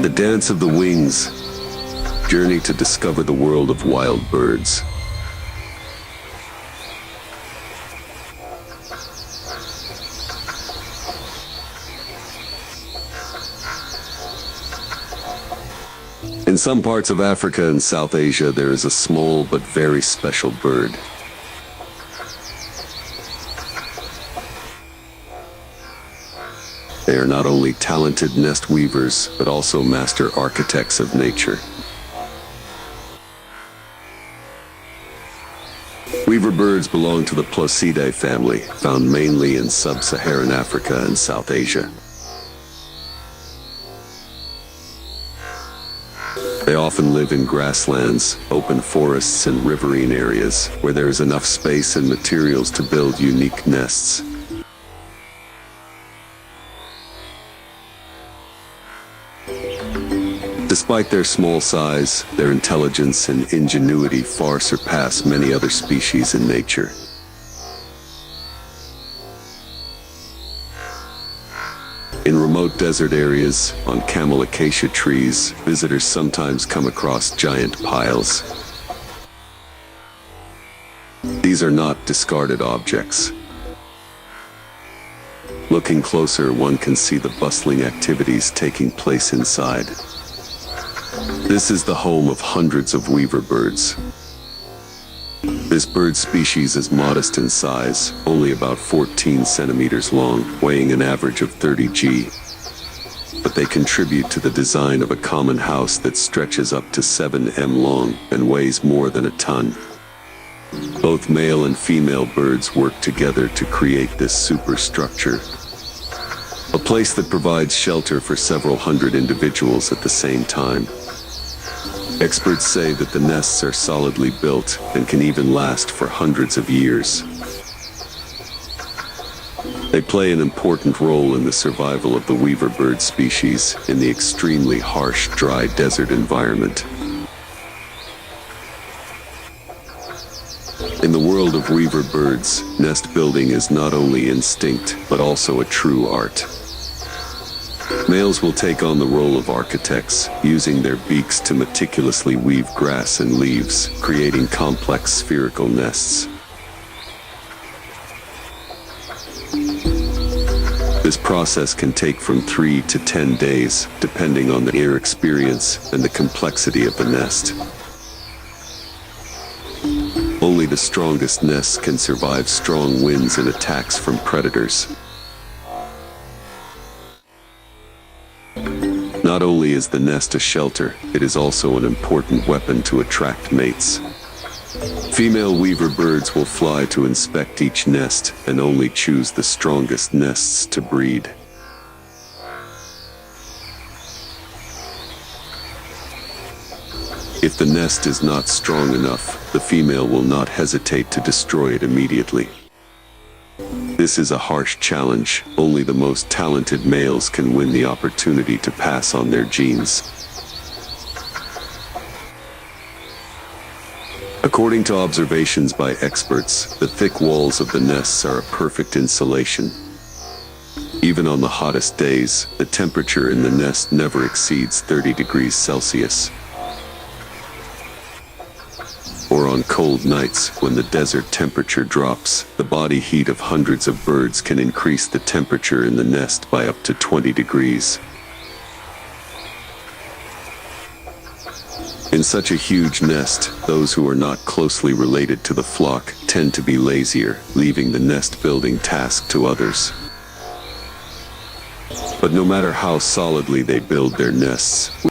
The dance of the wings. Journey to discover the world of wild birds. In some parts of Africa and South Asia, there is a small but very special bird. They are not only talented nest weavers, but also master architects of nature. Weaver birds belong to the Plosidae family, found mainly in sub-Saharan Africa and South Asia. They often live in grasslands, open forests, and riverine areas, where there is enough space and materials to build unique nests. Despite their small size, their intelligence and ingenuity far surpass many other species in nature. In remote desert areas, on camel acacia trees, visitors sometimes come across giant piles. These are not discarded objects. Looking closer, one can see the bustling activities taking place inside. This is the home of hundreds of weaver birds. This bird species is modest in size, only about 14 centimeters long, weighing an average of 30 g. But they contribute to the design of a common house that stretches up to 7 m long and weighs more than a ton. Both male and female birds work together to create this superstructure. A place that provides shelter for several hundred individuals at the same time. Experts say that the nests are solidly built and can even last for hundreds of years. They play an important role in the survival of the weaver bird species in the extremely harsh, dry desert environment. In the world of weaver birds, nest building is not only instinct, but also a true art. Males will take on the role of architects, using their beaks to meticulously weave grass and leaves, creating complex spherical nests. This process can take from 3 to 10 days, depending on their experience and the complexity of the nest. Only the strongest nests can survive strong winds and attacks from predators. Not only is the nest a shelter, it is also an important weapon to attract mates. Female weaver birds will fly to inspect each nest and only choose the strongest nests to breed. If the nest is not strong enough, the female will not hesitate to destroy it immediately. This is a harsh challenge. Only the most talented males can win the opportunity to pass on their genes. According to observations by experts, the thick walls of the nests are a perfect insulation. Even on the hottest days, the temperature in the nest never exceeds 30 degrees Celsius. Or on cold nights, when the desert temperature drops, the body heat of hundreds of birds can increase the temperature in the nest by up to 20 degrees. In such a huge nest, those who are not closely related to the flock tend to be lazier, leaving the nest building task to others. But no matter how solidly they build their nests,